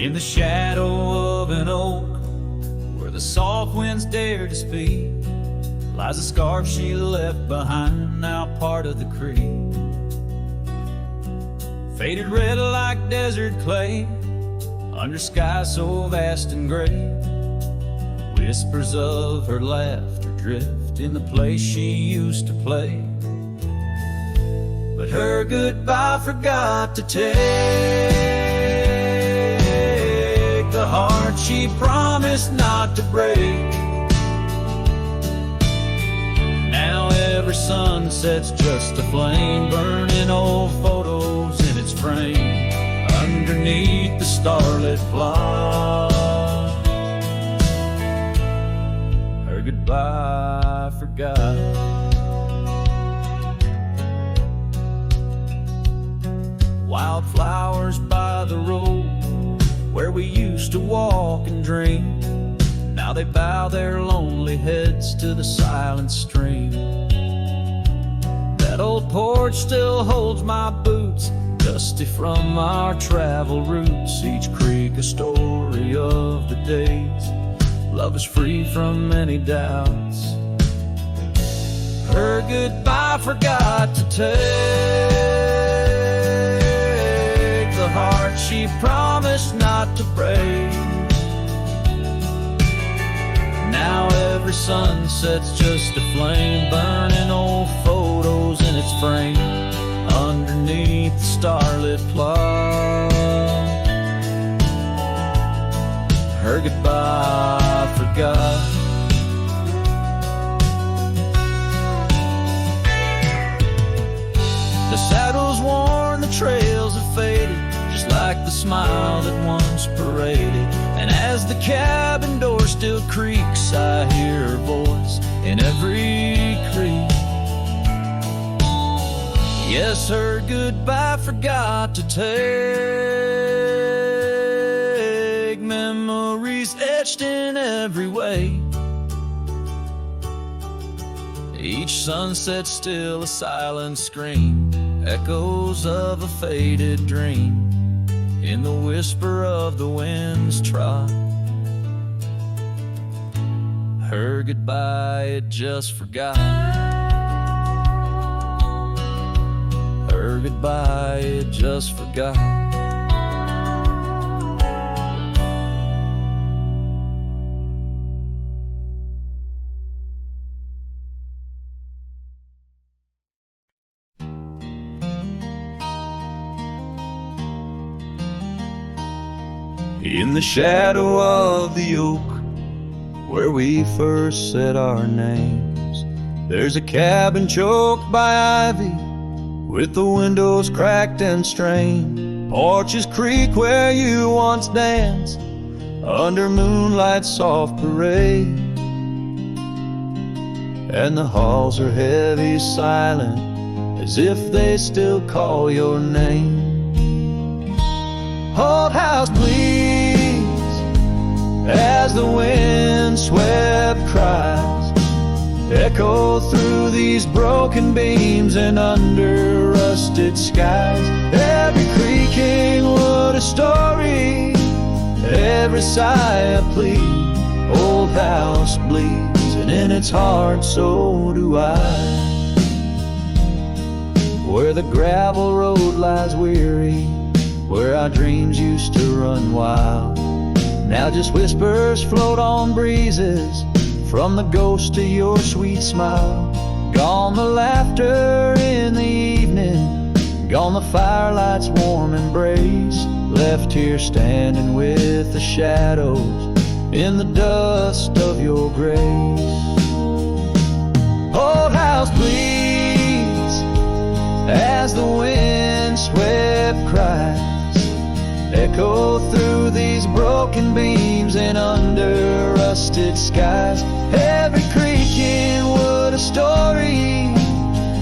In the shadow of an oak, where the soft winds dare to speak, lies a scarf she left behind, now part of the creek. Faded red like desert clay, under skies so vast and gray. Whispers of her laughter drift in the place she used to play. But her goodbye forgot to take the heart she promised not to break. Now every sunset's just a flame, burning old photos in its frame, underneath the starlit plot. Her goodbye forgot. Wildflowers by the road, where we used to walk and dream, now they bow their lonely heads to the silent stream. That old porch still holds my boots, dusty from our travel routes. Each creek a story of the days love is free from any doubts. Her goodbye forgot to take the heart she promised not to break. Now every sunset's just a flame, burning old photos in its frame, underneath the starlit plot. Her goodbye forgot. The saddle's worn, the trails have faded, just like the smile that once paraded. And as the cabin door still creaks, I hear her voice in every creak. Yes, her goodbye forgot to take memories etched in every way. Each sunset still a silent scream, echoes of a faded dream in the whisper of the wind's trot. Her goodbye it just forgot. Her goodbye it just forgot. In the shadow of the oak, where we first said our names, there's a cabin choked by ivy, with the windows cracked and strained. Porches creak where you once danced, under moonlight's soft parade. And the halls are heavy, silent, as if they still call your name. Old house, please, as the wind-swept cries echo through these broken beams and under rusted skies. Every creaking wood a story, every sigh a plea. Old house bleeds, and in its heart so do I. Where the gravel road lies weary, where our dreams used to run wild, now just whispers float on breezes from the ghost of your sweet smile. Gone the laughter in the evening, gone the firelight's warm embrace, left here standing with the shadows in the dust of your grace. Old house, please, as the wind swept cries echo through these broken beams and under rusted skies. Every creaking wood a story,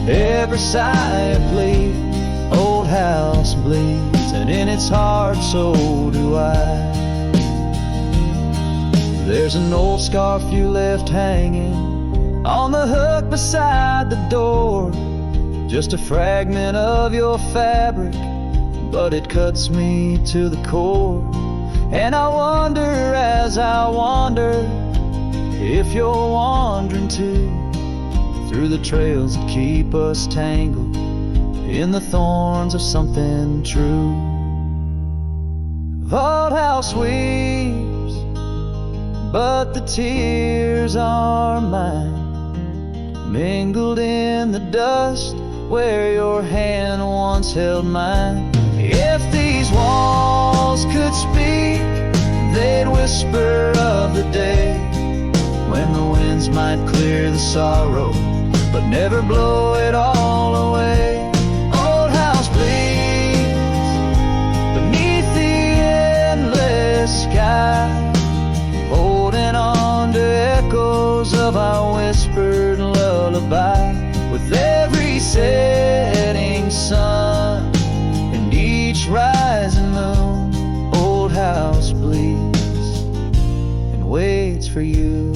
every sigh a plea. Old house bleeds, and in its heart so do I. There's an old scarf you left hanging on the hook beside the door, just a fragment of your fabric, but it cuts me to the core. And I wonder as I wander if you're wandering too, through the trails that keep us tangled in the thorns of something true. Vault house weeps, but the tears are mine, mingled in the dust where your hand once held mine. If these walls could speak, they'd whisper of the day when the winds might clear the sorrow, but never blow it all away. Old house bleeds beneath the endless sky, holding on to echoes of our whispered lullaby. With every setting sun and each rising moon, old house bleeds and waits for you.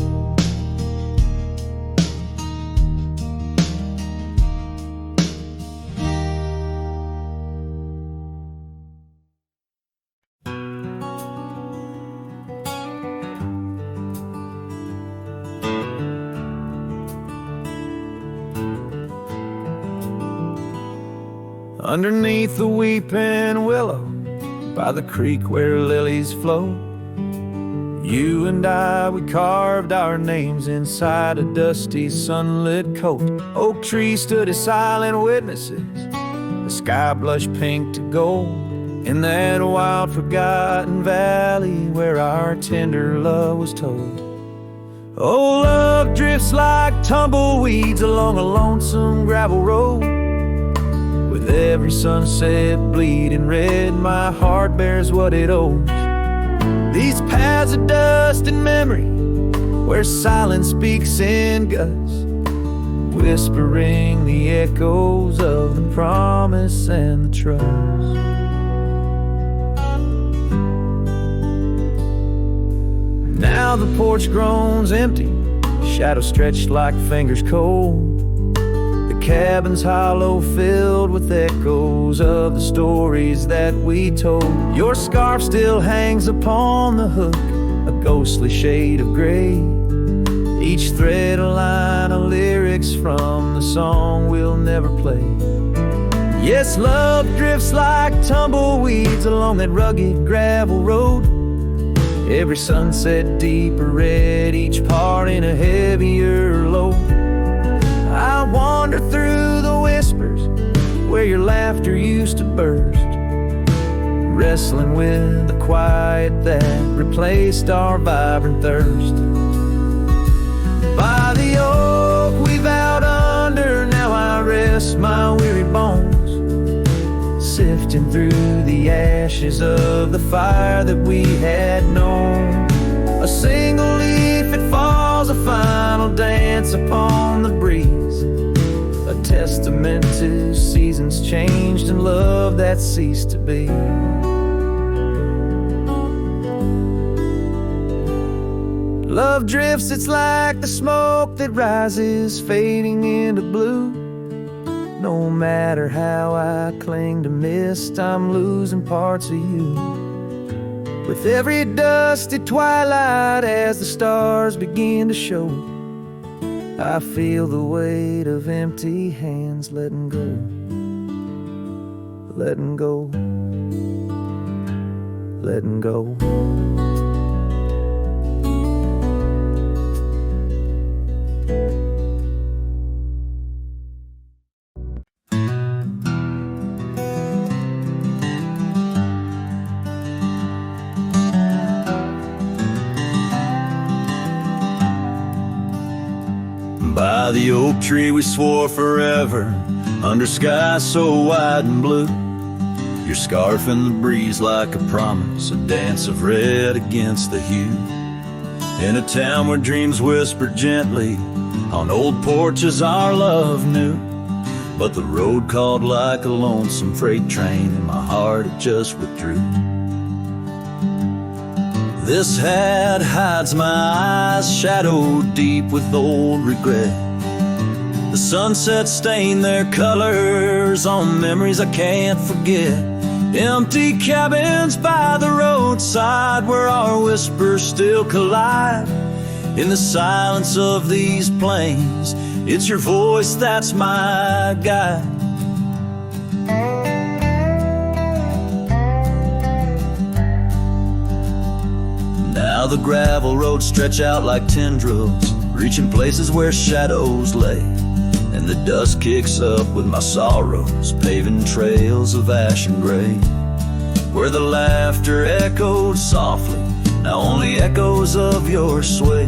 Underneath the weeping willow, by the creek where lilies flow, you and I, we carved our names inside a dusty sunlit coat. Oak trees stood as silent witnesses, the sky blushed pink to gold, in that wild forgotten valley where our tender love was told. Oh, love drifts like tumbleweeds along a lonesome gravel road. With every sunset bleeding red, my heart bears what it owes. These paths of dust and memory, where silence speaks in gusts, whispering the echoes of the promise and the trust. Now the porch groans empty, shadows stretched like fingers cold. Cabin's hollow, filled with echoes of the stories that we told. Your scarf still hangs upon the hook, a ghostly shade of gray, each thread a line of lyrics from the song we'll never play. Yes, love drifts like tumbleweeds along that rugged gravel road, every sunset deeper red, each part in a heavier load. I wander through the whispers where your laughter used to burst, wrestling with the quiet that replaced our vibrant thirst. By the oak we vowed under, now I rest my weary bones, sifting through the ashes of the fire that we had known. A single leaf, it falls, a final dance upon the breeze, a testament to seasons changed and love that ceased to be. Love drifts, it's like the smoke that rises, fading into blue. No matter how I cling to mist, I'm losing parts of you. With every dusty twilight, as the stars begin to show, I feel the weight of empty hands letting go, letting go, letting go. By the oak tree we swore forever, under skies so wide and blue. Your scarf in the breeze like a promise, a dance of red against the hue. In a town where dreams whispered gently, on old porches our love knew. But the road called like a lonesome freight train, and my heart it just withdrew. This hat hides my eyes, shadowed deep with old regret. The sunset stained their colors on memories I can't forget. Empty cabins by the roadside where our whispers still collide. In the silence of these plains, it's your voice that's my guide. Now the gravel roads stretch out like tendrils, reaching places where shadows lay. And the dust kicks up with my sorrows, paving trails of ash and gray. Where the laughter echoed softly, now only echoes of your sway.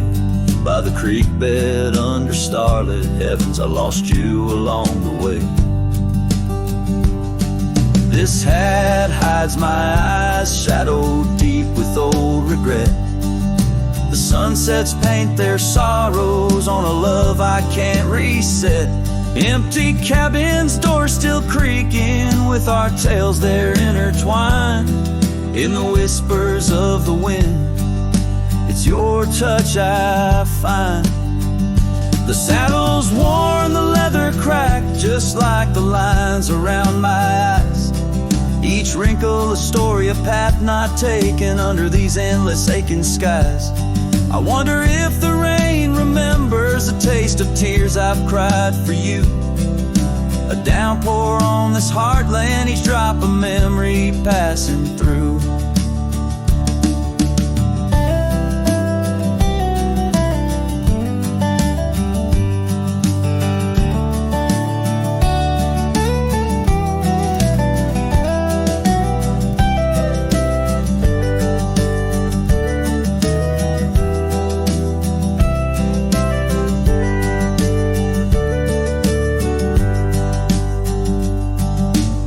By the creek bed under starlit heavens, I lost you along the way. This hat hides my eyes, shadowed deep with old regret. The sunsets paint their sorrows on a love I can't reset. Empty cabins, doors still creaking with our tales there intertwined. In the whispers of the wind, it's your touch I find. The saddle's worn, the leather cracked, just like the lines around my eyes. Each wrinkle a story, a path not taken under these endless aching skies. I wonder if the rain remembers the taste of tears I've cried for you. A downpour on this heartland, each drop a memory passing through.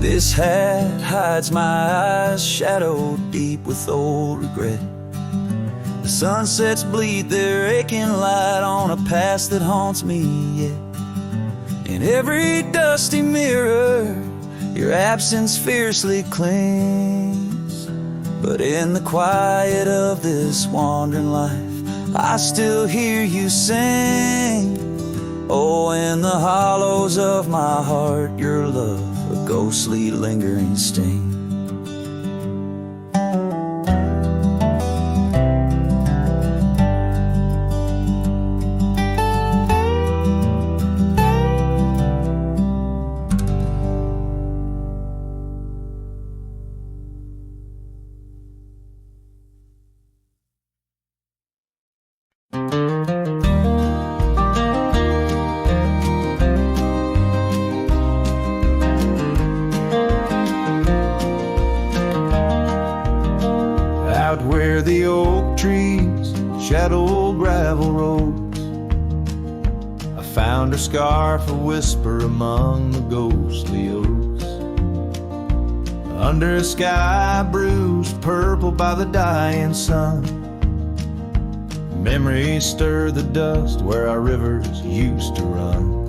This hat hides my eyes, shadowed deep with old regret. The sunsets bleed their aching light on a past that haunts me yet. In every dusty mirror, your absence fiercely clings. But in the quiet of this wandering life, I still hear you sing. Oh, in the hollows of my heart, your love, a ghostly lingering sting. Where the oak trees shadowed gravel roads, I found her scarf a whisper among the ghostly oaks. Under a sky bruised purple by the dying sun, memories stir the dust where our rivers used to run.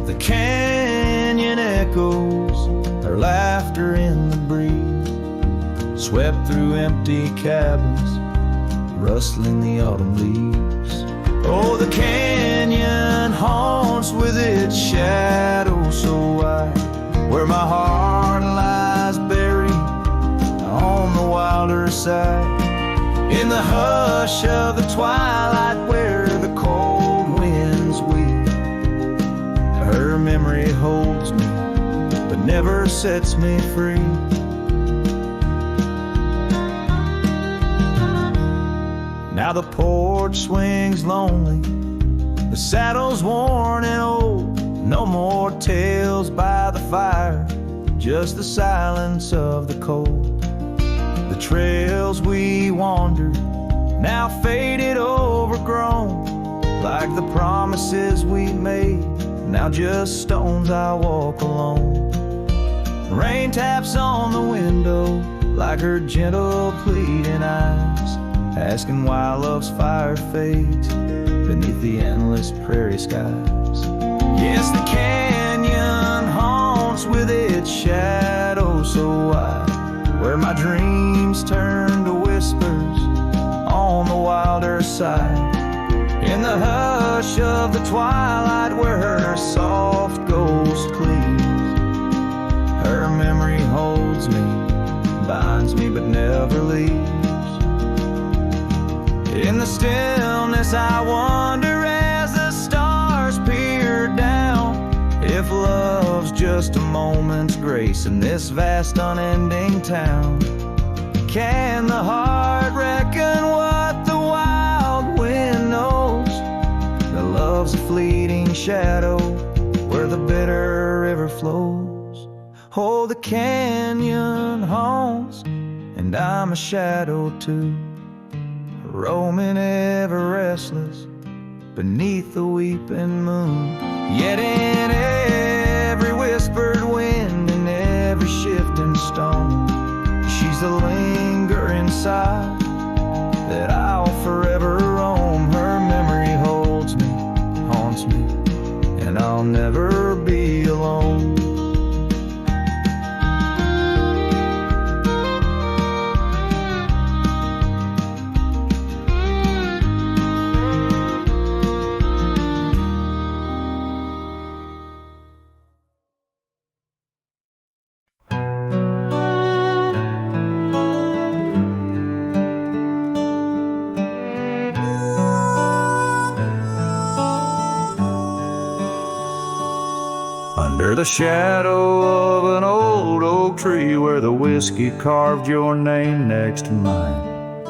The canyon echoes, her laughter in the breeze, swept through empty cabins, rustling the autumn leaves. Oh, the canyon haunts with its shadow so wide, where my heart lies buried on the wilder side. In the hush of the twilight where the cold winds weep, her memory holds me but never sets me free. Now the porch swings lonely, the saddle's worn and old. No more tales by the fire, just the silence of the cold. The trails we wandered, now faded, overgrown, like the promises we made, now just stones I walk alone. Rain taps on the window like her gentle pleading eyes, asking why love's fire fades beneath the endless prairie skies. Yes, the canyon haunts with its shadow so wide, where my dreams turn to whispers on the wilder side. In the hush of the twilight where her soft ghost cleaves, her memory finds me but never leaves. In the stillness I wonder as the stars peer down, if love's just a moment's grace in this vast unending town. Can the heart reckon what the wild wind knows? That love's a fleeting shadow where the bitter river flows. Oh, the canyon haunts, and I'm a shadow too, roaming ever restless beneath the weeping moon. Yet in every whispered wind and every shifting stone, she's the lingering sigh that I'll forever roam. Her memory holds me, haunts me, and I'll never be alone. Under the shadow of an old oak tree where the whiskey carved your name next to mine,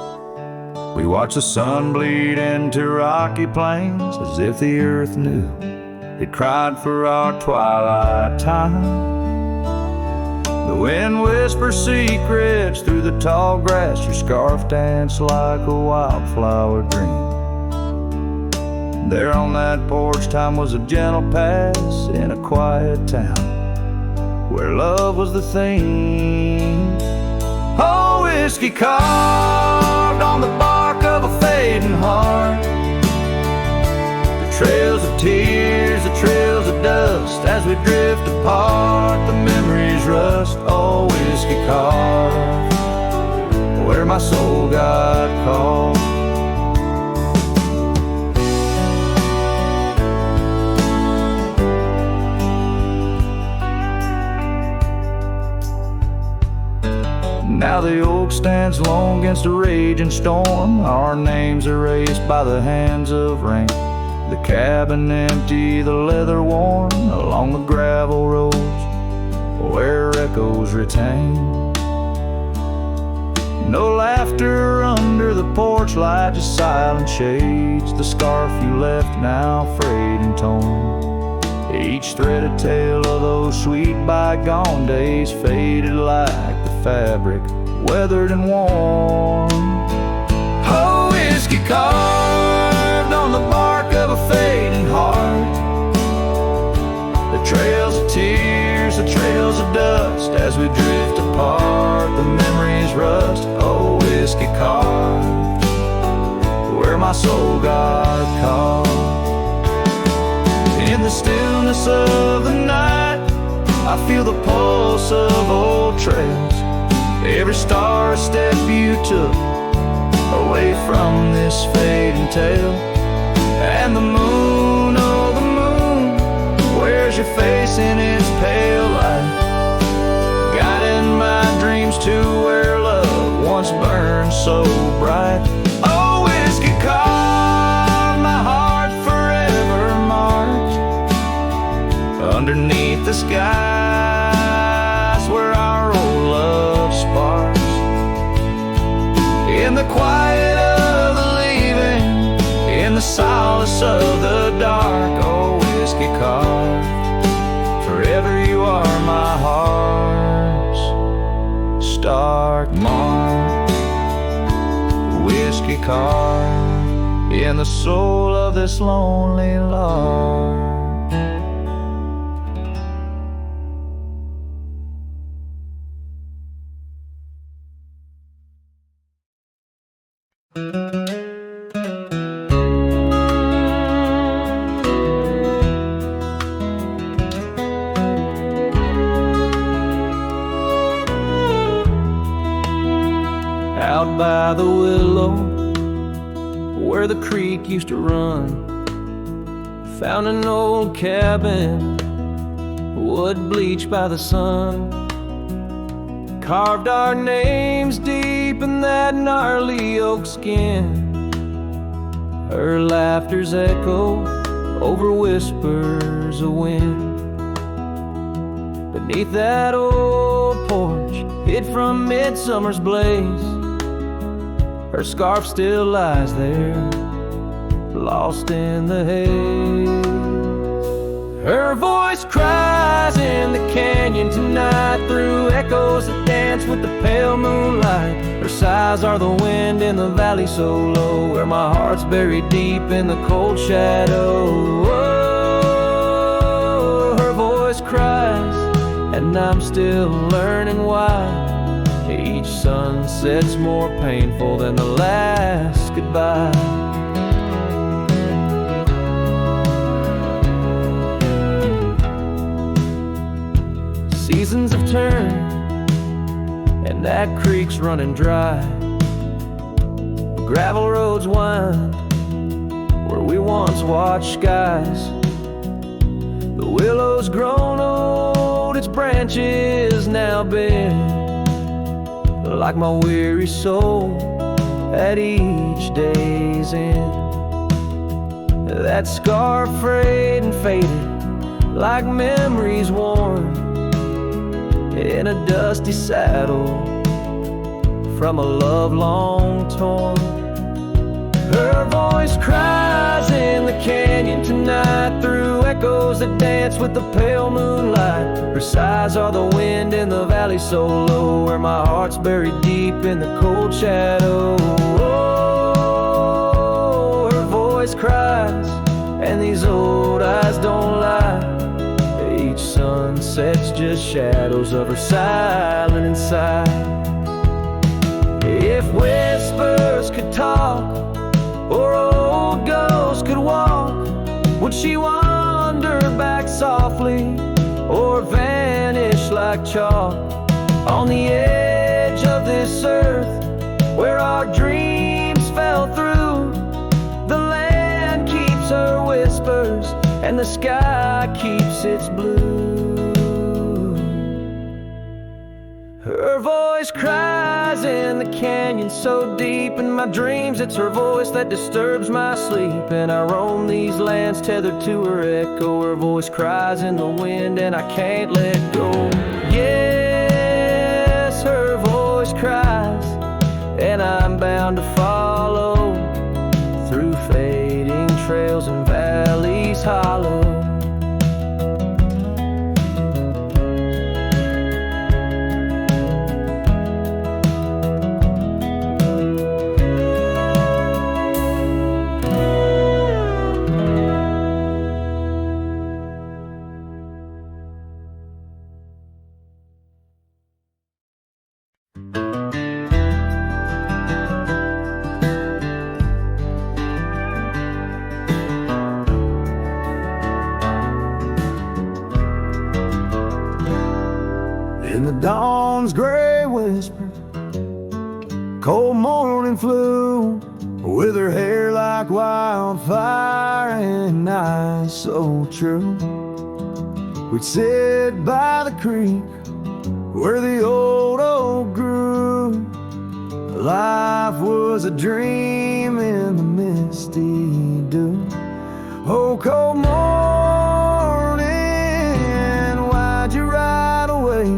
we watched the sun bleed into rocky plains as if the earth knew it cried for our twilight time. The wind whispers secrets through the tall grass, your scarf danced like a wildflower dream. There on that porch, time was a gentle pass in a quiet town where love was the theme. Oh, whiskey carved on the bark of a fading heart, the trails of tears, the trails of dust as we drift apart, the memories rust. Oh, whiskey carved where my soul got caught. Now the oak stands alone against a raging storm, our names erased by the hands of rain. The cabin empty, the leather worn, along the gravel roads where echoes retain. No laughter under the porch light, just silent shades. The scarf you left now frayed and torn, each thread a tale of those sweet bygone days, faded like the fabric, weathered and worn. Oh, whiskey carved on the bark of a fading heart, the trails of tears, the trails of dust as we drift apart, the memories rust. Oh, whiskey carved where my soul got caught. In the stillness of the night, I feel the pulse of old trails, every star step you took away from this fading tale. And the moon, oh the moon, wears your face in its pale light, guiding my dreams to where love once burned so bright. Oh, whiskey carved my heart forever marked underneath the skies where our old love sparks. In the quiet of the leaving, in the solace of the dark, oh, whiskey carved, forever you are my heart's stark mark. Whiskey carved in the soul of this lonely lark. Out by the willow where the creek used to run, found an old cabin, wood bleached by the sun. carved our names deep in that gnarly oak skin. Her laughter's echo over whispers of wind. Beneath that old porch, hid from midsummer's blaze, her scarf still lies there, lost in the haze. Her voice cries in the canyon tonight, through echoes that dance with the pale moonlight. Her sighs are the wind in the valley so low, where my heart's buried deep in the cold shadow. Oh, her voice cries, and I'm still learning why each sunset's more painful than the last goodbye. Seasons have turned, and that creek's running dry. Gravel roads wind where we once watched skies. The willow's grown old, its branches now bend, like my weary soul at each day's end. That scar frayed and faded like memories worn in a dusty saddle from a love long torn. Her voice cries in the canyon tonight, through echoes that dance with the pale moonlight. Her sighs are the wind in the valley so low, where my heart's buried deep in the cold shadow. Oh, her voice cries, and these old eyes don't lie. Each sunset's just shadows of her silent inside. If whispers could talk, or old ghosts could walk, would she wander back softly, or vanish like chalk on the edge of this earth where our dreams fell through? The land keeps her whispers, and the sky keeps its blue. Her voice cries in the canyon so deep in my dreams, it's her voice that disturbs my sleep. And I roam these lands tethered to her echo. Her voice cries in the wind, and I can't let go. Yes, her voice cries, and I'm bound to follow through fading trails and valleys hollow. In the dawn's gray whisper, cold morning flew, with her hair like wildfire and eyes so true. We'd sit by the creek where the old oak grew. Life was a dream in the misty dew. Oh, cold morning, why'd you ride away?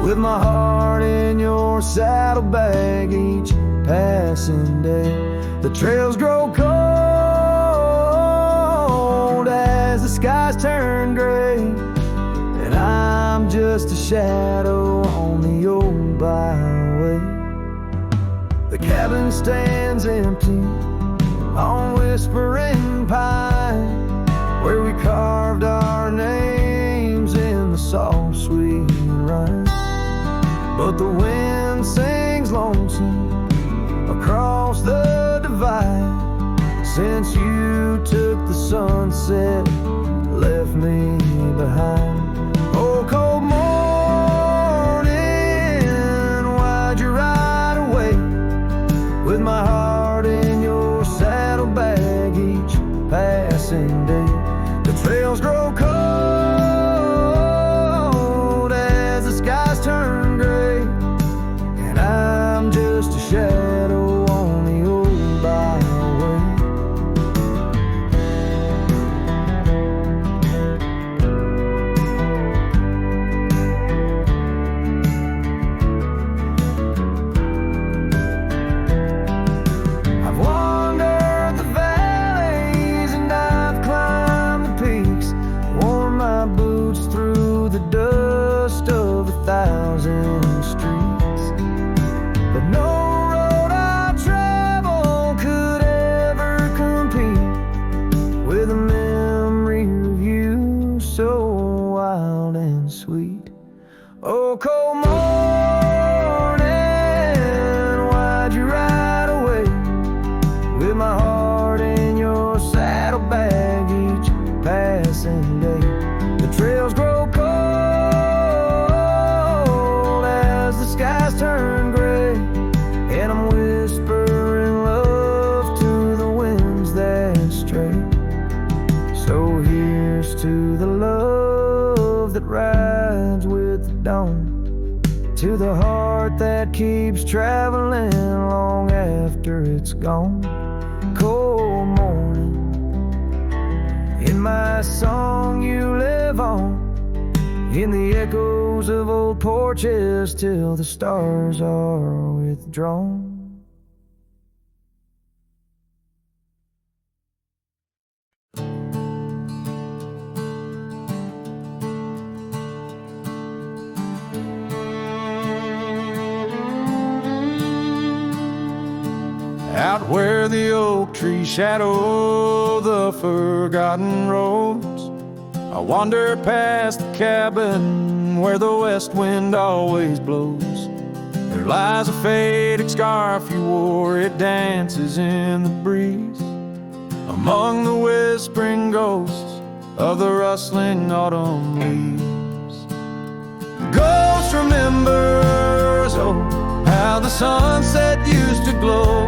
With my heart in your saddlebag each passing day. The trails grow cold as the skies turn gray, and I'm just a shadow on the old byway. The cabin stands empty on Whispering Pine, where we carved our names in the soft sweet rime. But the wind sings lonesome across the divide, since you took the sunset, left me behind. Oh, cold morning, why'd you ride away? With my heart in your saddlebag each passing day. The trails grow cold as the skies turn gray, wild and sweet. Oh, cold morning, why'd you ride away with my heart in your saddlebag each passing day? The trails grow cold as the skies turn gray, and I'm whispering love to the winds that stray. So here's to the love that rides with the dawn, to the heart that keeps traveling long after it's gone. Cold morning, in my song you live on, in the echoes of old porches till the stars are withdrawn. Out where the oak trees shadow the forgotten roads, I wander past the cabin where the west wind always blows. There lies a faded scarf you wore, it dances in the breeze, among the whispering ghosts of the rustling autumn leaves. Ghost remembers, oh, how the sunset used to glow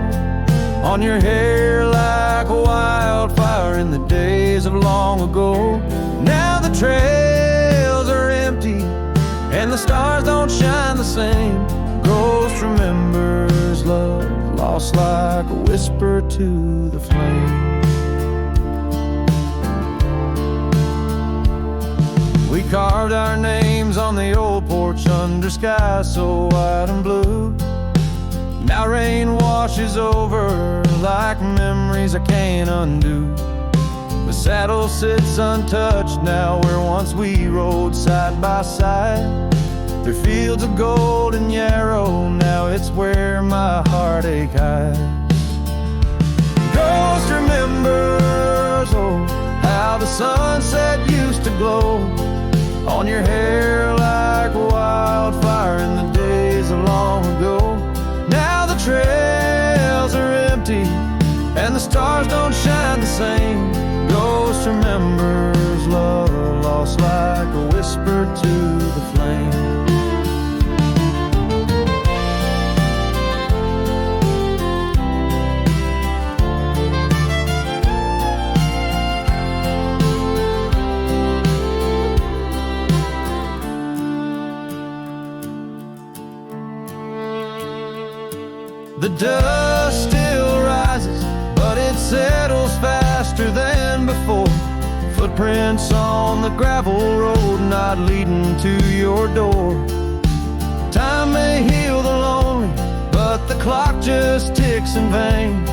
on your hair like a wildfire in the days of long ago. Now the trails are empty and the stars don't shine the same. Ghost remembers love lost like a whisper to the flame. We carved our names on the old porch under skies so white and blue. Now rain washes over like memories I can't undo. The saddle sits untouched now where once we rode side by side. Through fields of gold and yarrow, now it's where my heartache hides. Ghost remembers, oh, how the sunset used to glow on your hair like a wildfire in the days of long ago. Now the trails are empty and the stars don't shine the same. Ghost remembers love lost like a whisper to the flame. The dust still rises, but it settles faster than before. Footprints on the gravel road, not leading to your door. Time may heal the lonely, but the clock just ticks in vain,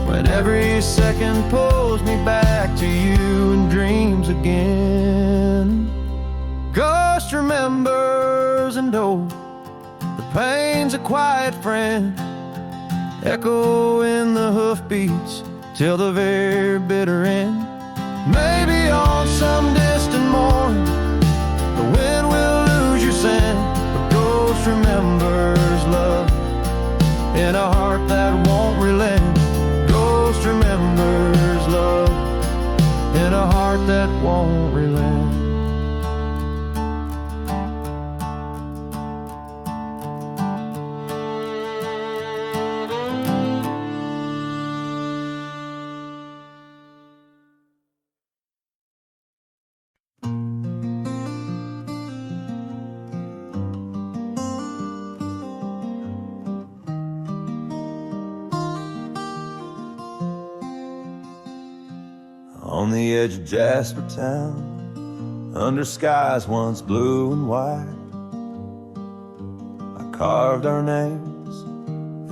when every second pulls me back to you in dreams again. Ghost remembers, and oh, the pain's a quiet friend, echo in the hoofbeats till the very bitter end. Maybe on some distant morn the wind will lose your scent, but ghost remembers love in a heart that won't relent. Ghost remembers love in a heart that won't relent. On the edge of Jasper Town, under skies once blue and white, I carved our names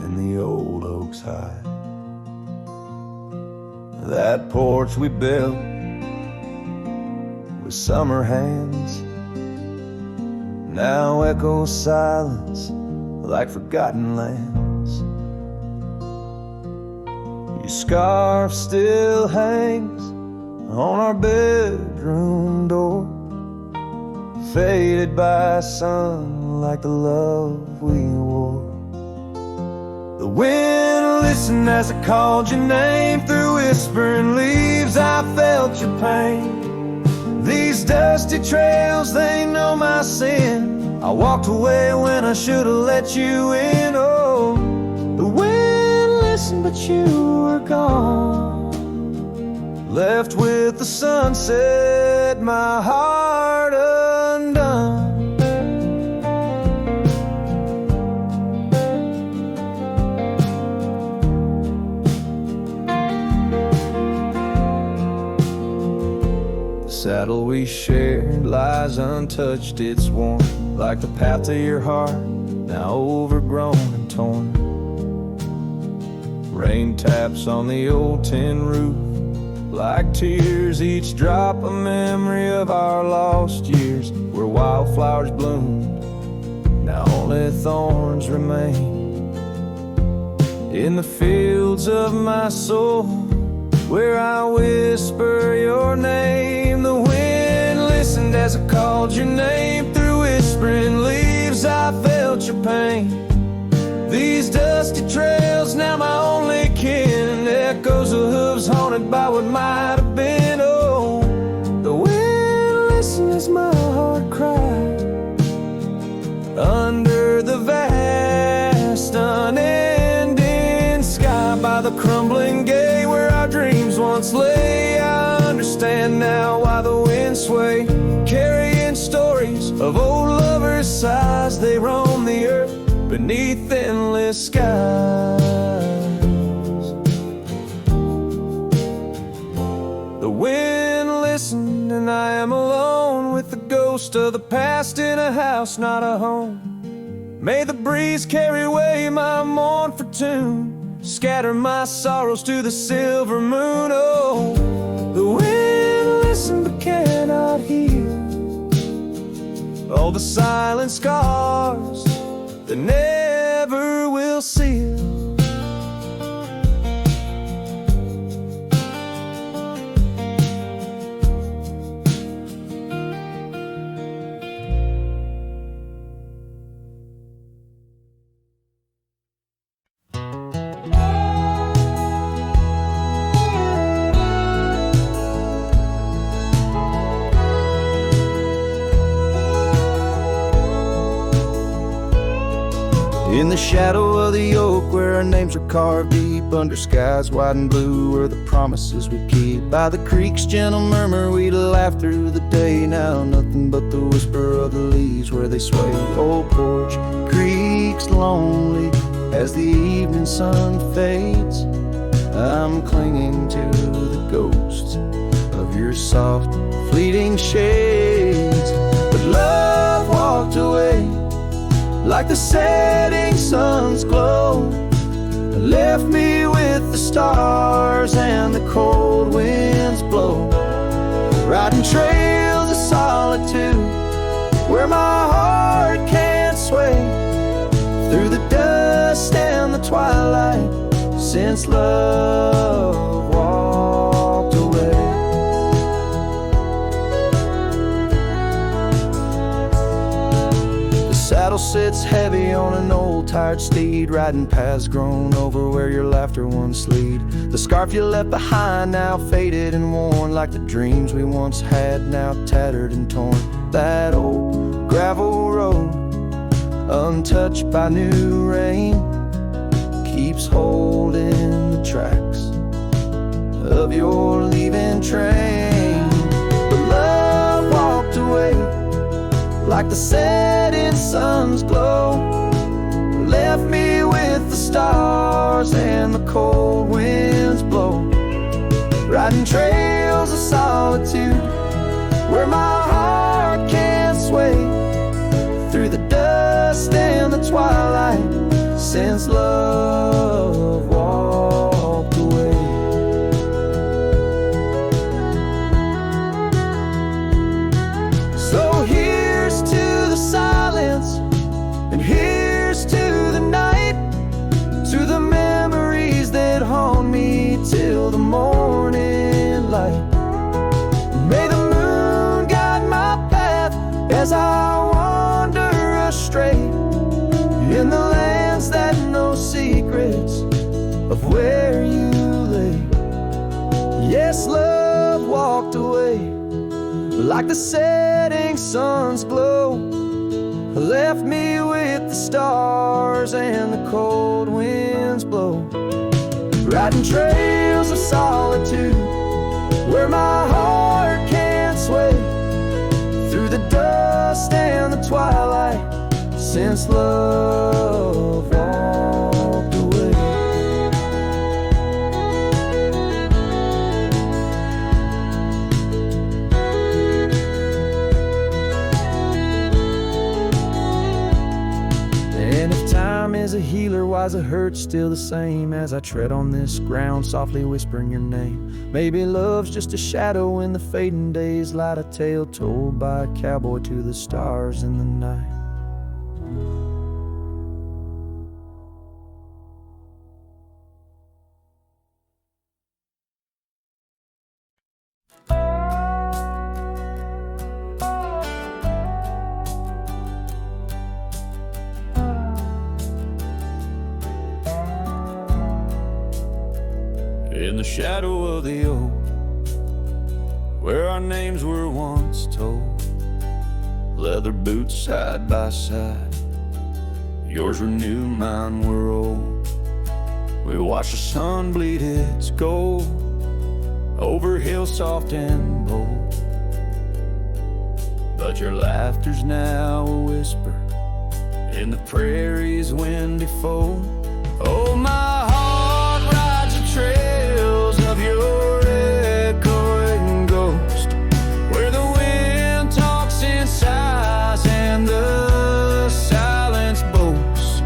in the old oak's hide. That porch we built with summer hands now echoes silence like forgotten lands. Your scarf still hangs on our bedroom door, faded by sun like the love we wore. The wind listened as I called your name. Through whispering leaves I felt your pain. These dusty trails, they know my sin. I walked away when I should have let you in. Oh, the wind listened but you were gone. Left with the sunset, my heart undone. The saddle we shared lies untouched, it's warm like the path to your heart, now overgrown and torn. Rain taps on the old tin roof like tears, each drop a memory of our lost years, where wildflowers bloomed, now only thorns remain. In the fields of my soul, where I whisper your name, the wind listened as I called your name. Through whispering leaves I felt your pain. These dusty trails, now my only kin, echoes of hooves haunted by what might have been. Oh, the wind listened as my heart cried under the vast unending sky. By the crumbling gate where our dreams once lay, I understand now why the wind sway, carrying stories of old lovers' sighs. They roam the earth beneath endless skies. The wind listened and I am alone with the ghost of the past in a house, not a home. May the breeze carry away my mournful tune, scatter my sorrows to the silver moon. Oh, the wind listened but cannot heal all the silent scars that never will seal. In the shadow of the oak where our names are carved deep, under skies wide and blue where the promises we keep. By the creek's gentle murmur we laugh through the day, now nothing but the whisper of the leaves where they sway. Old porch creaks lonely as the evening sun fades. I'm clinging to the ghosts of your soft fleeting shades. But love walked away like the setting sun's glow, left me with the stars and the cold winds blow. Riding trails of solitude where my heart can't sway, through the dust and the twilight since love walked away. Saddle sits heavy on an old tired steed, riding paths grown over where your laughter once lead. The scarf you left behind now faded and worn, like the dreams we once had now tattered and torn. That old gravel road, untouched by new rain, keeps holding the tracks of your leaving train. But love walked away like the setting sun's glow, left me with the stars and the cold winds blow. Riding trails of solitude where my heart can't sway, through the dust and the twilight since love walked away. So here's to the silence, and here's to the night, to the memories that haunt me till the morning light. May the moon guide my path as I wander astray in the lands that know secrets of where you lay. Yes, love walked away like the setting sun's glow, left me with the stars and the cold winds blow, riding trails of solitude where my heart can't sway, through the dust and the twilight since love walked away. And if time is a healer, why's the hurt still the same as I tread on this ground, softly whispering your name? Maybe love's just a shadow in the fading days, light a tale told by a cowboy to the stars in the night. In the shadow of the oak, where our names were once told, leather boots side by side, yours were new, mine were old. We watched the sun bleed its gold over hills soft and bold, but your laughter's now a whisper in the prairie's windy fold. Oh, my heart rides the trails of your echoing ghost, where the wind talks in sighs and the silence boasts.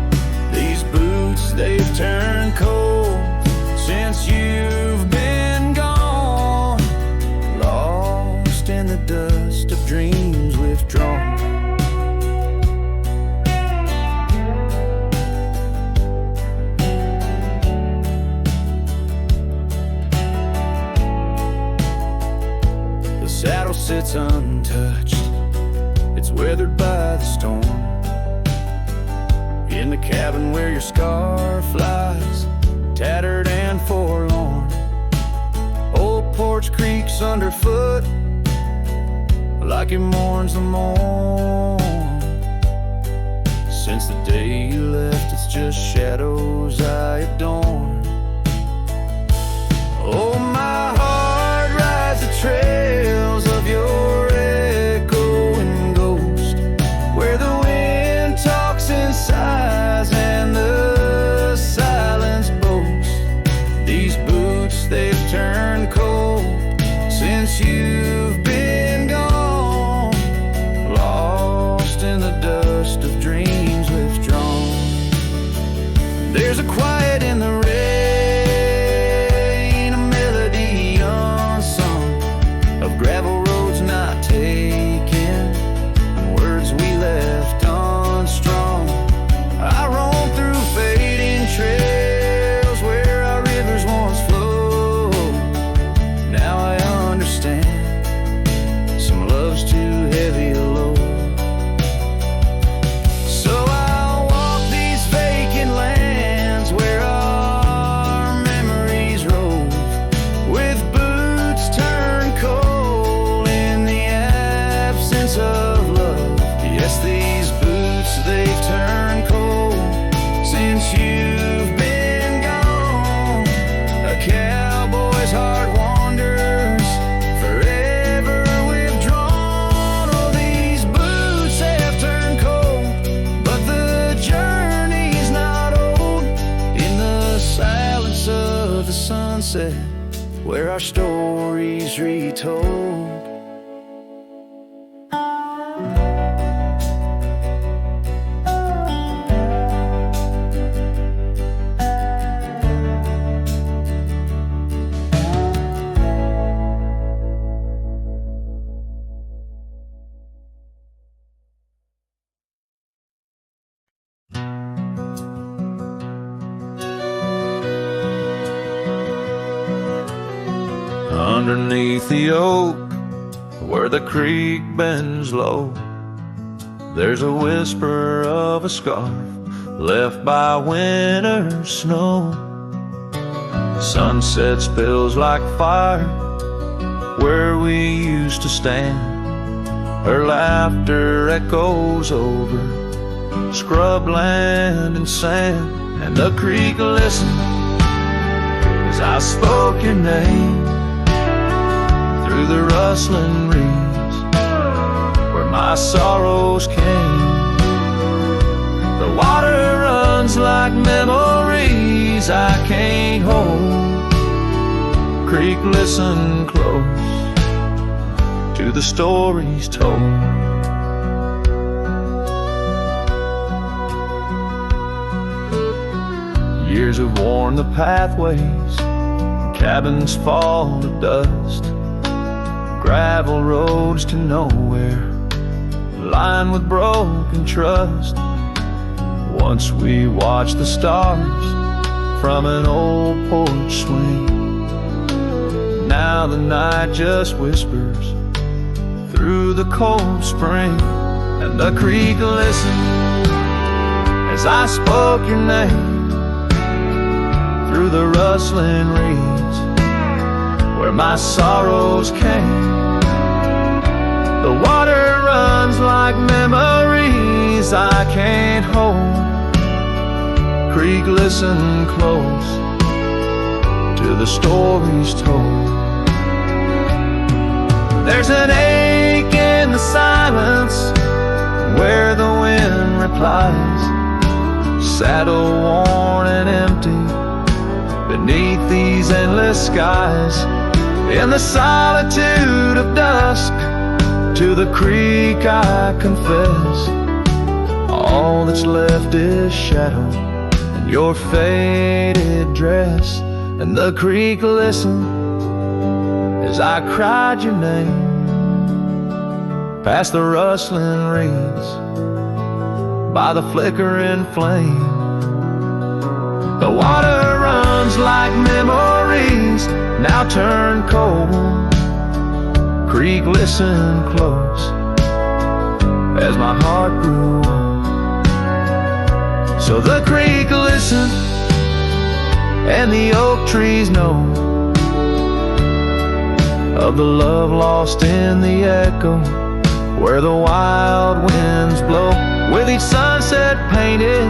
These boots, they've turned cold since you've been gone, lost in the dust of dreams withdrawn. Saddle sits untouched, it's weathered by the storm. In the cabin where your scar flies, tattered and forlorn, old porch creaks underfoot like it mourns the morn. Since the day you left, it's just shadows I adorn. Oh, my heart rides the trails of your echoing ghost, where the wind talks in sighs and the silence boasts. These boots, they've turned cold since you've been gone, lost in the dust of dreams withdrawn. There's a quiet in the rain, a melody unsung, of gravel roads not taken, and words we left unstrung. I roam through fading trails where our rivers once flowed. Now I understand, some love's too heavy a load. So I'll walk these vacant lands where our memories rove, with boots turned cold in the absence of love. Yes, these boots, they've turned cold since you've been gone. A cowboy's heart wanders, forever withdrawn. Oh, these boots have turned cold, but the journey's not old. In the silence of the sunset, where our stories retold. Underneath the oak, where the creek bends low, There's a whisper of a scarf left by winter's snow. Sunset spills like fire where we used to stand. Her laughter echoes over scrubland and sand. And the creek listened as I spoke your name through the rustling reeds where my sorrows came. The water runs like memories I can't hold. Creek, listen close to the stories told. Years have worn the pathways, cabins fall to dust, gravel roads to nowhere, lined with broken trust. Once we watched the stars from an old porch swing. Now the night just whispers through the cold spring. And the creek listened as I spoke your name through the rustling reeds where my sorrows came. The water runs like memories I can't hold. Creek, listen close to the stories told. There's an ache in the silence where the wind replies, saddle worn and empty beneath these endless skies. In the solitude of dusk, to the creek I confess, all that's left is shadow and your faded dress. And the creek listened as I cried your name past the rustling reeds by the flickering flame. The water runs like memories now turn cold. Creek, listen close as my heart grew old. So the creek listened and the oak trees know of the love lost in the echo where the wild winds blow. With each sunset painted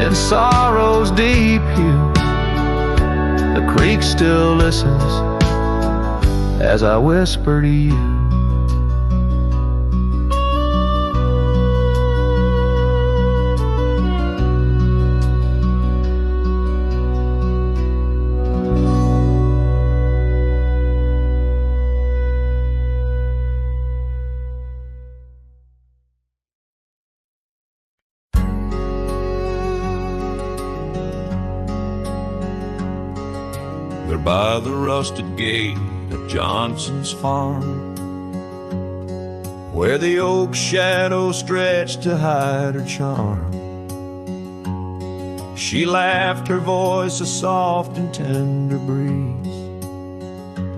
in sorrow's deep hue, the creek still listens as I whisper to you. They're by the rusted gate at Johnson's farm, where the oak shadows stretch to hide her charm. She laughed, her voice a soft and tender breeze.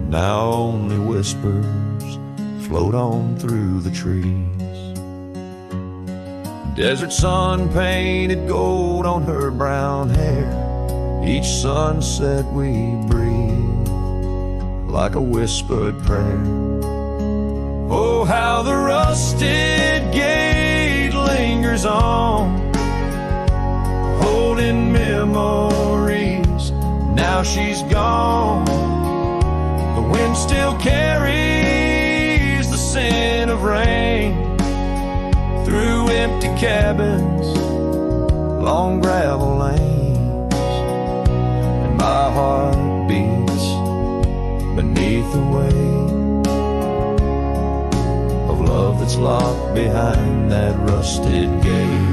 Now only whispers float on through the trees. Desert sun painted gold on her brown hair. Each sunset we breathe like a whispered prayer. Oh, how the rusted gate lingers on, holding memories. Now she's gone. The wind still carries the scent of rain through empty cabins, long gravel lanes. My heart beats beneath the weight of love that's locked behind that rusted gate.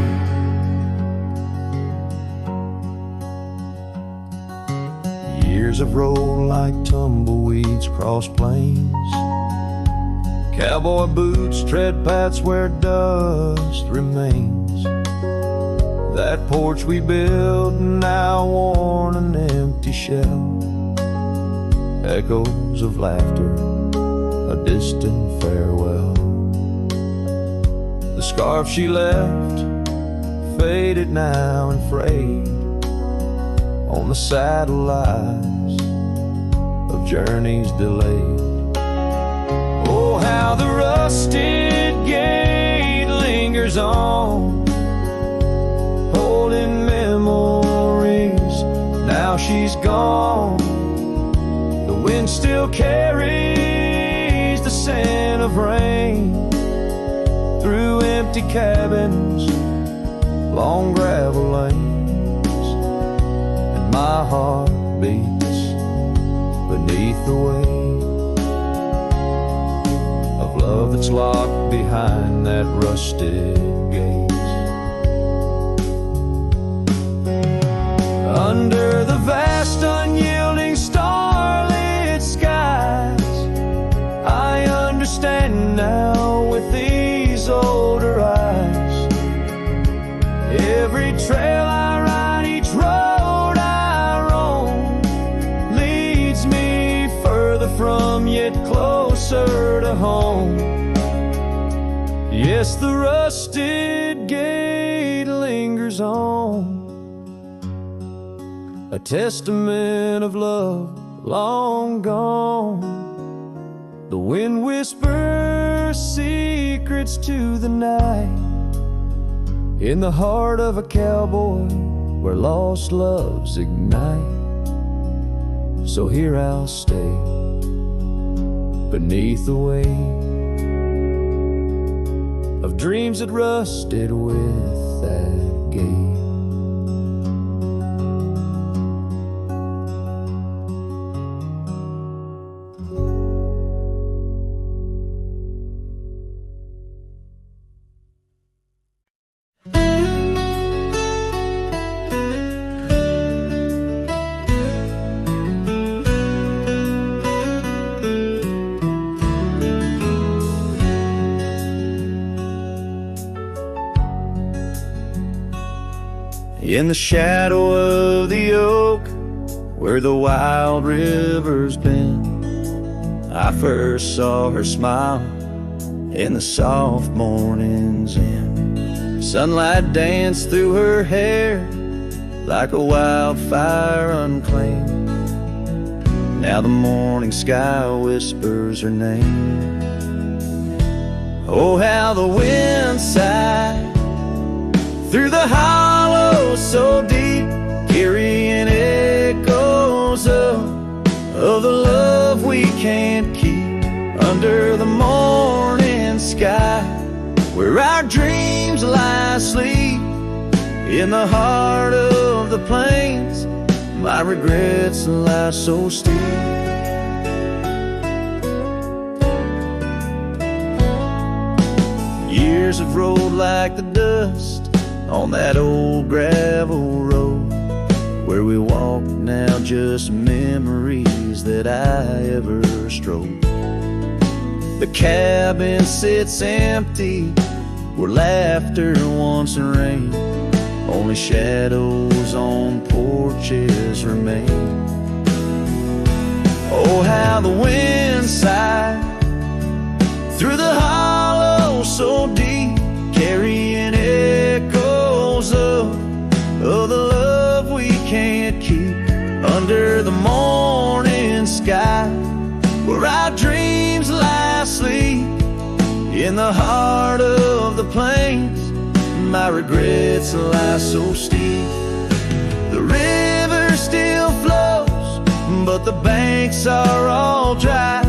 Years have rolled like tumbleweeds across plains. Cowboy boots tread paths where dust remains. That porch we built, now worn an empty shell. Echoes of laughter, a distant farewell. The scarf she left, faded now and frayed on the saddle lies of journeys delayed. Oh, how the rusted gate lingers on, holding memories. Now she's gone. The wind still carries the scent of rain through empty cabins, long gravel lanes, and my heart beats beneath the weight of love that's locked behind that rusted gate. Under the vast unyielding starlit skies, I understand now with these older eyes. Every trail I ride, each road I roam, leads me further from yet closer to home. Yes, the rusted gate lingers on, a testament of love long gone. The wind whispers secrets to the night, in the heart of a cowboy where lost loves ignite. So here I'll stay beneath the weight of dreams that rusted with that gate. In the shadow of the oak, where the wild river's been, I first saw her smile in the soft morning's end. Sunlight danced through her hair like a wildfire unclaimed. Now the morning sky whispers her name. Oh, how the wind sighed through the hollow so deep, carrying echoes of the love we can't keep. Under the morning sky, where our dreams lie asleep, in the heart of the plains, my regrets lie so steep. Years have rolled like the dust on that old gravel road, where we walk now just memories that I ever strode. The cabin sits empty where laughter once rained, only shadows on porches remain. Oh, how the wind sighed through the hollow so deep, carrying echoes of the love we can't keep. Under the morning sky, where our dreams lie asleep, in the heart of the plains, my regrets lie so steep. The river still flows, but the banks are all dry.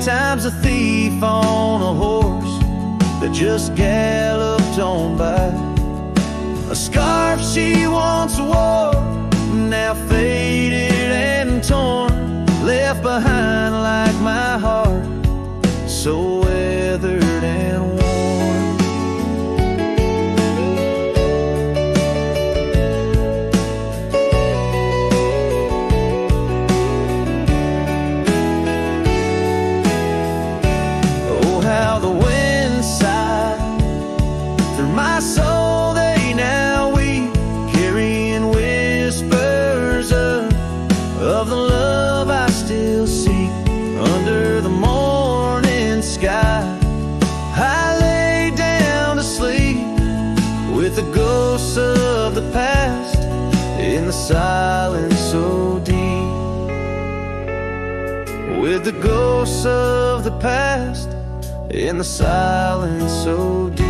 Time's a thief on a horse that just galloped on by. A scarf she once wore, now faded and torn, left behind like my heart, so weathered and worn. Oh, how the wind sighed through my soul, they now weep, carrying whispers of the love I still seek. Under the morning sky, the silence so deep, with the ghosts of the past in the silence so deep.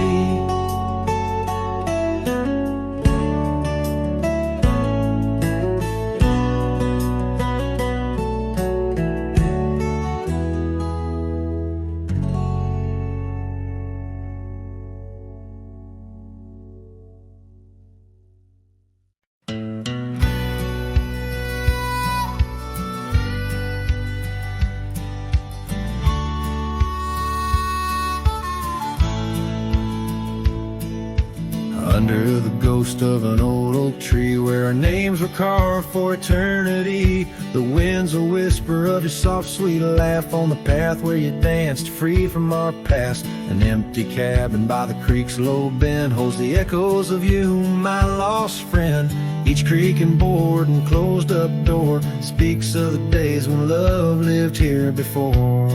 Under the ghost of an old oak tree where our names were carved for eternity, the winds will whisper of your soft sweet laugh on the path where you danced free from our past. An empty cabin by the creek's low bend holds the echoes of you, my lost friend. Each creaking board and closed up door speaks of the days when love lived here before.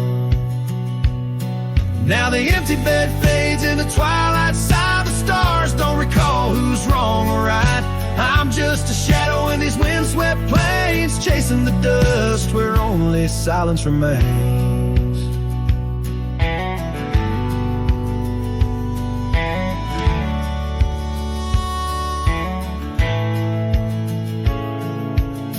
Now the empty bed fades in the twilight side. The stars don't recall who's wrong or right. I'm just a shadow in these windswept plains, chasing the dust where only silence remains.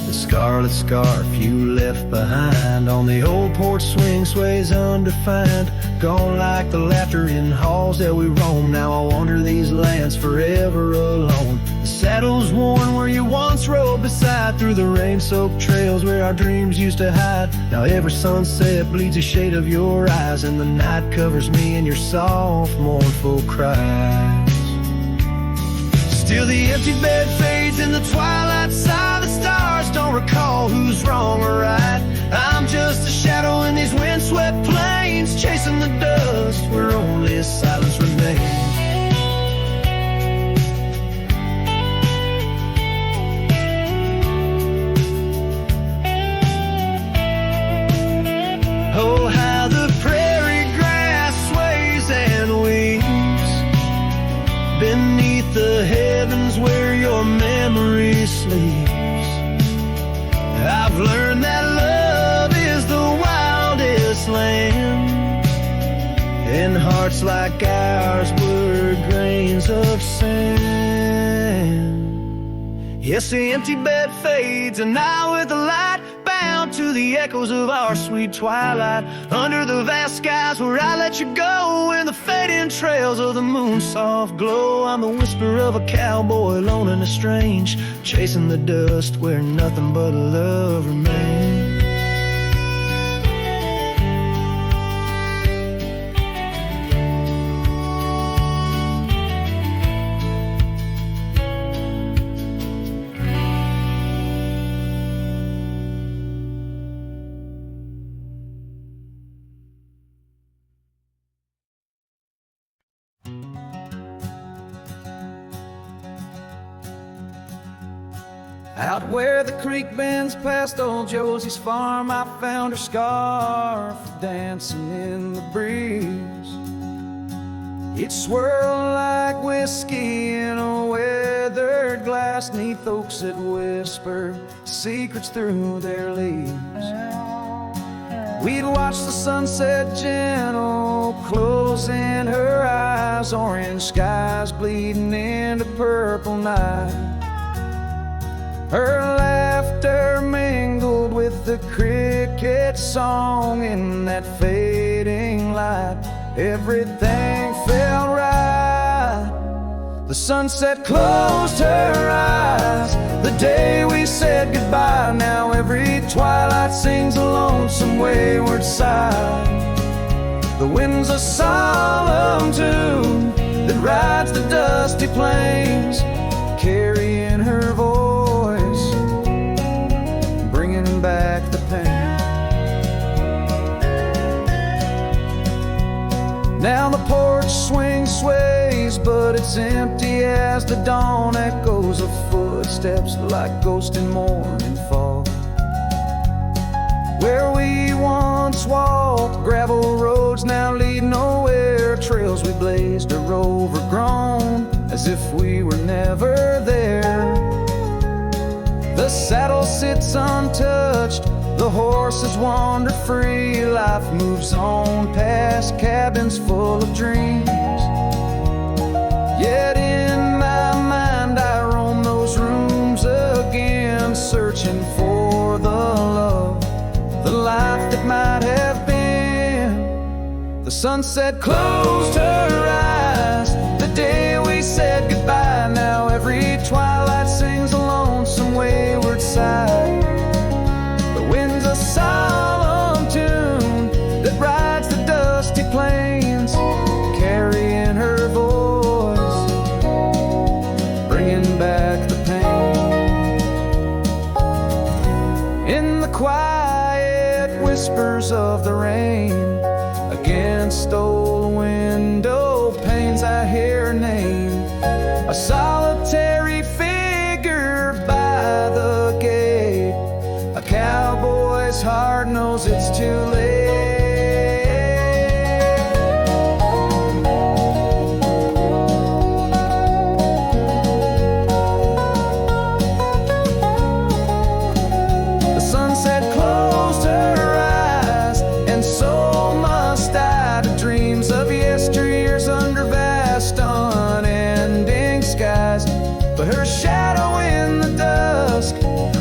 The scarlet scarf you left behind on the old porch swing sways undefined, gone like the laughter in halls that we roam. Now I wander these lands forever alone. The saddle's worn where you once rode beside, through the rain-soaked trails where our dreams used to hide. Now every sunset bleeds a shade of your eyes, and the night covers me in your soft, mournful cries. Still the empty bed fades in the twilight side. The stars don't recall who's wrong or right. I'm just a shadow in these windswept plains, chasing the dust where only silence remains. Oh, how the prairie grass sways and weeps beneath the heavens where your memory sleeps. I've learned that love is the wildest land, and hearts like ours were grains of sand. Yes, the empty bed fades, and I with the light, bound to the echoes of our sweet twilight. Under the vast skies where I let you go, in the fading trails of the moon's soft glow. I'm the whisper of a cowboy lone and estranged, chasing the dust where nothing but love remains. Out where the creek bends past old Josie's farm, I found her scarf dancing in the breeze. It swirled like whiskey in a weathered glass, 'neath oaks that whisper secrets through their leaves. We'd watch the sunset gentle, closing her eyes, orange skies bleeding into purple night. Her laughter mingled with the cricket song in that fading light. Everything felt right. The sunset closed her eyes the day we said goodbye. Now every twilight sings a lonesome wayward sigh. The wind's a solemn tune that rides the dusty plains, carrying her voice, bringing back the pain. Now the porch swing sways, but it's empty as the dawn echoes of footsteps like ghosts in morning fog. Where we once walked, gravel roads now lead nowhere. Trails we blazed are overgrown, as if we were never there. The saddle sits untouched, the horses wander free. Life moves on past cabins full of dreams. Yet in my mind I roam those rooms again, searching for the love, the life that might have been. The sunset closed her eyes the day we said goodbye. Now every twilight sings a lonesome wayward sigh. The wind's a solemn tune that rides the dusty plains, carrying her voice, bringing back the pain. In the quiet whispers of the rain, against old window panes I hear her name, a solitary figure by the gate. A cowboy's heart knows it's too late. The sunset closed her eyes, and so must I, to dreams of yesteryears under vast unending skies. But her shadow in the dusk,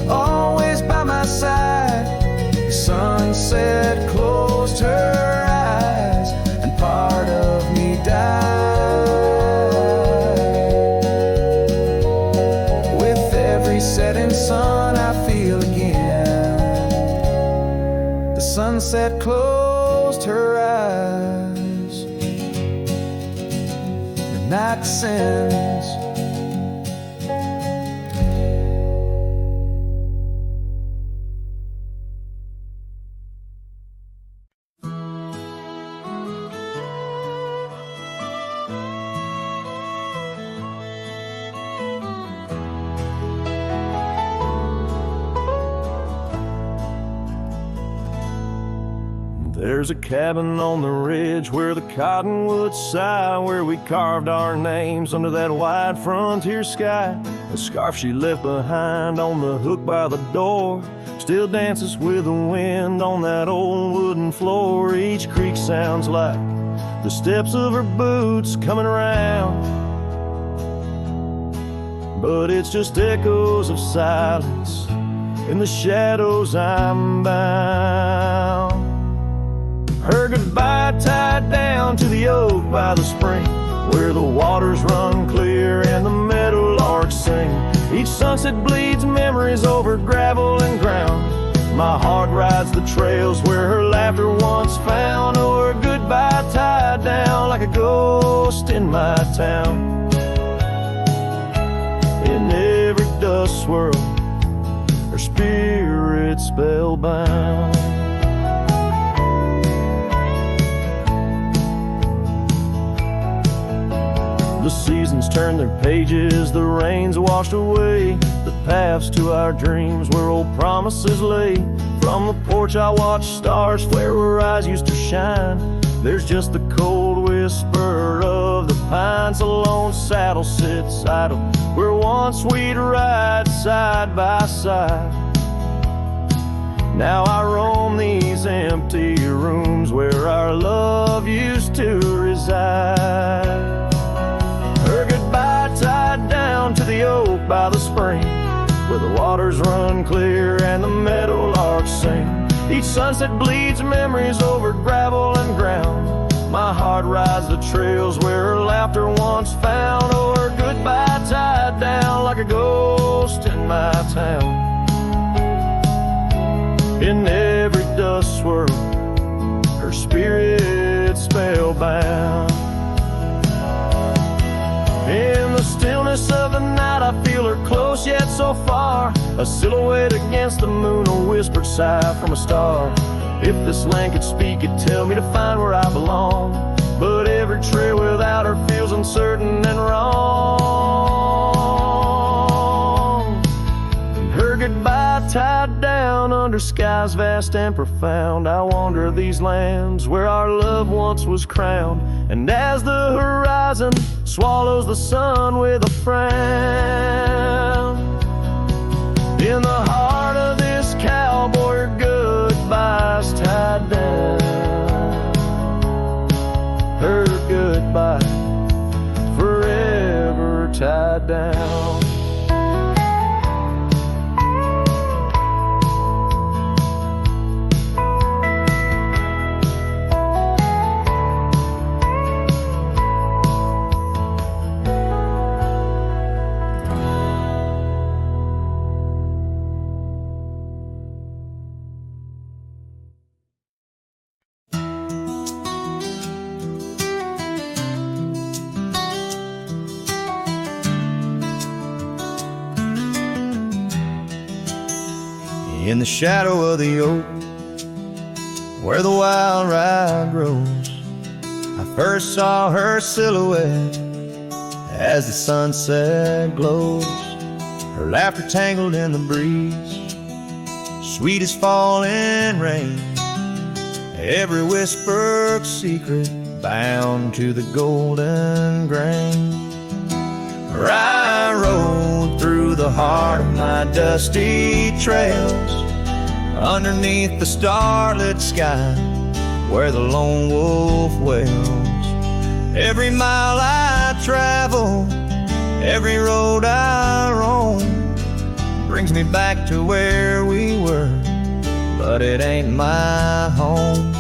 always by my side. The sunset closed her eyes, and part of me died. With every setting sun I feel again. The sunset closed her eyes. The night descends. There's a cabin on the ridge where the cottonwoods sigh, where we carved our names under that wide frontier sky. The scarf she left behind on the hook by the door still dances with the wind on that old wooden floor. Each creak sounds like the steps of her boots coming around, but it's just echoes of silence. In the shadows I'm bound. Her goodbye tied down to the oak by the spring, where the waters run clear and the meadowlarks sing. Each sunset bleeds memories over gravel and ground. My heart rides the trails where her laughter once found. Oh, her goodbye tied down like a ghost in my town. In every dust swirl, her spirit spellbound. The seasons turn their pages, the rains washed away the paths to our dreams where old promises lay. From the porch I watch stars flare where eyes used to shine. There's just the cold whisper of the pines. A lone saddle sits idle where once we'd ride side by side. Now I roam these empty rooms where our love used to reside. Her goodbye tied down to the oak by the spring, where the waters run clear and the meadowlarks sing. Each sunset bleeds memories over gravel and ground. My heart rides the trails where her laughter once found. Oh, her goodbye tied down like a ghost in my town. In every dust swirl, her spirit spellbound. In the stillness of the night I feel her close yet so far, a silhouette against the moon, a whispered sigh from a star. If this land could speak, it'd tell me to find where I belong, but every trail without her feels uncertain and wrong. And her goodbye tied down under skies vast and profound. I wander these lands where our love once was crowned, and as the horizon swallows the sun with a frown, in In the heart of this cowboy, goodbye's tied down. Her goodbye forever tied down. In the shadow of the oak, where the wild rye grows, I first saw her silhouette as the sunset glows. Her laughter tangled in the breeze, sweet as falling rain, every whispered secret bound to the golden grain. I rode through the heart of my dusty trails, underneath the starlit sky where the lone wolf wails. Every mile I travel, every road I roam, brings me back to where we were, but it ain't my home.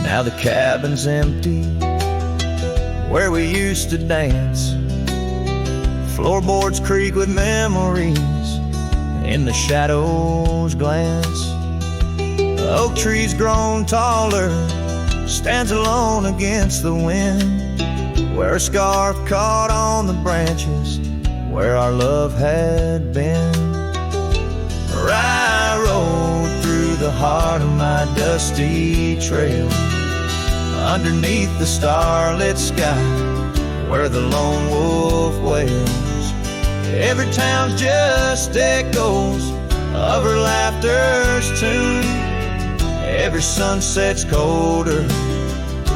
Now the cabin's empty where we used to dance, floorboards creak with memories, in the shadows glance. The oak tree's grown taller, stands alone against the wind, where a scarf caught on the branches where our love had been. I rode through the heart of my dusty trail, underneath the starlit sky where the lone wolf wails. Every town's just echoes of her laughter's tune. Every sunset's colder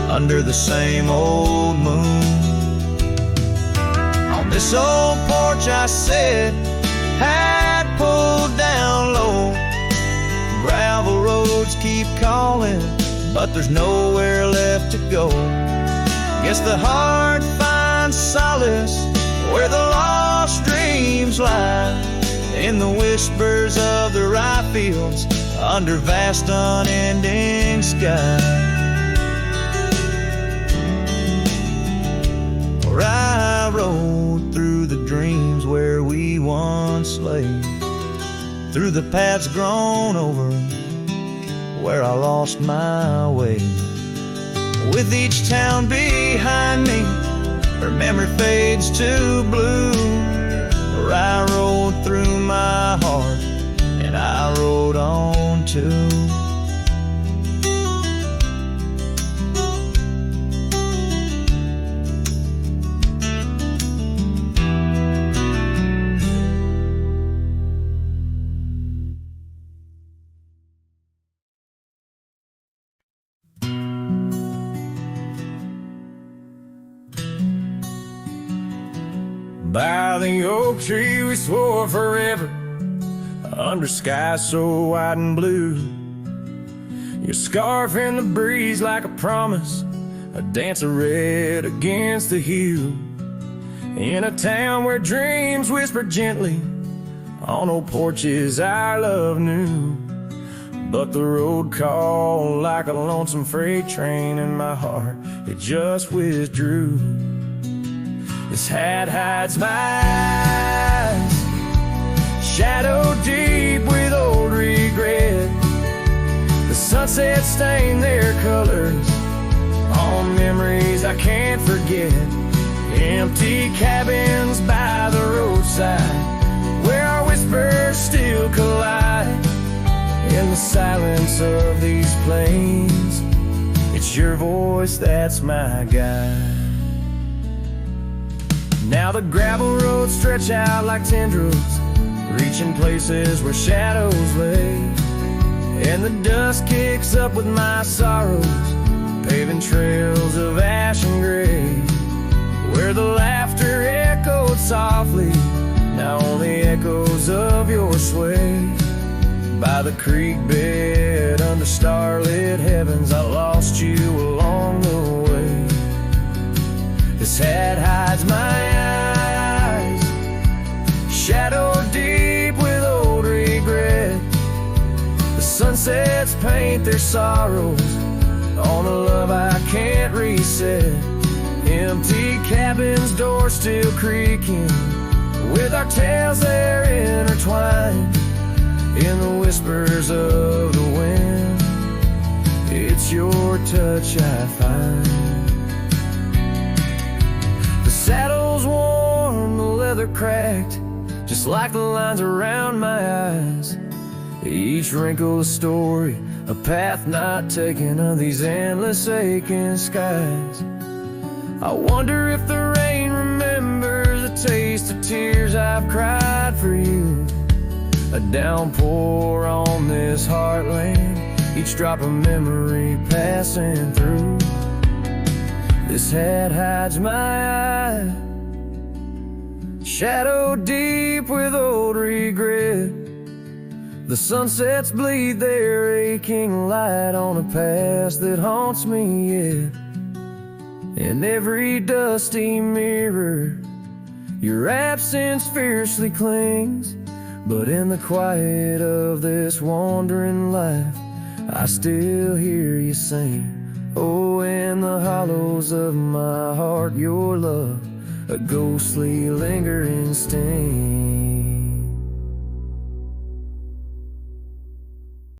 under the same old moon. On this old porch I sat, hat pulled down low. Gravel roads keep calling, but there's nowhere left to go. Guess the heart finds solace where the lost dreams lie, in the whispers of the rye fields under vast unending sky. Where I rode through the dreams where we once lay, through the paths grown over where I lost my way. With each town behind me, her memory fades to blue. Where I rode through my heart, and I rode on too. By the oak tree we swore forever, under skies so wide and blue. Your scarf in the breeze like a promise, a dance of red against the hue. In a town where dreams whisper gently, on old porches our love knew. But the road called like a lonesome freight train, and my heart, it just withdrew. This hat hides my eyes, shadow deep with old regret. The sunset stained their colors on memories I can't forget. Empty cabins by the roadside where our whispers still collide. In the silence of these plains, it's your voice that's my guide. Now the gravel roads stretch out like tendrils, reaching places where shadows lay. And the dust kicks up with my sorrows, paving trails of ash and gray, where the laughter echoed softly sway by the creek bed under starlit heavens. I lost you along the way. This hat hides my eyes, shadow deep with old regret. The sunsets paint their sorrows on a love I can't reset. Empty cabins, doors still creaking, with our tales there intertwined in the whispers of the wind. It's your touch I find. The saddle's worn, the leather cracked, just like the lines around my eyes. Each wrinkle a story, a path not taken of these endless aching skies. I wonder if the rain remembers the taste of tears I've cried for you. A downpour on this heartland, each drop of memory passing through. This hat hides my eye, shadow deep with old regret. The sunsets bleed their aching light on a past that haunts me yet. In every dusty mirror, your absence fiercely clings. But in the quiet of this wandering life, I still hear you sing. Oh, in the hollows of my heart, your love, a ghostly lingering sting.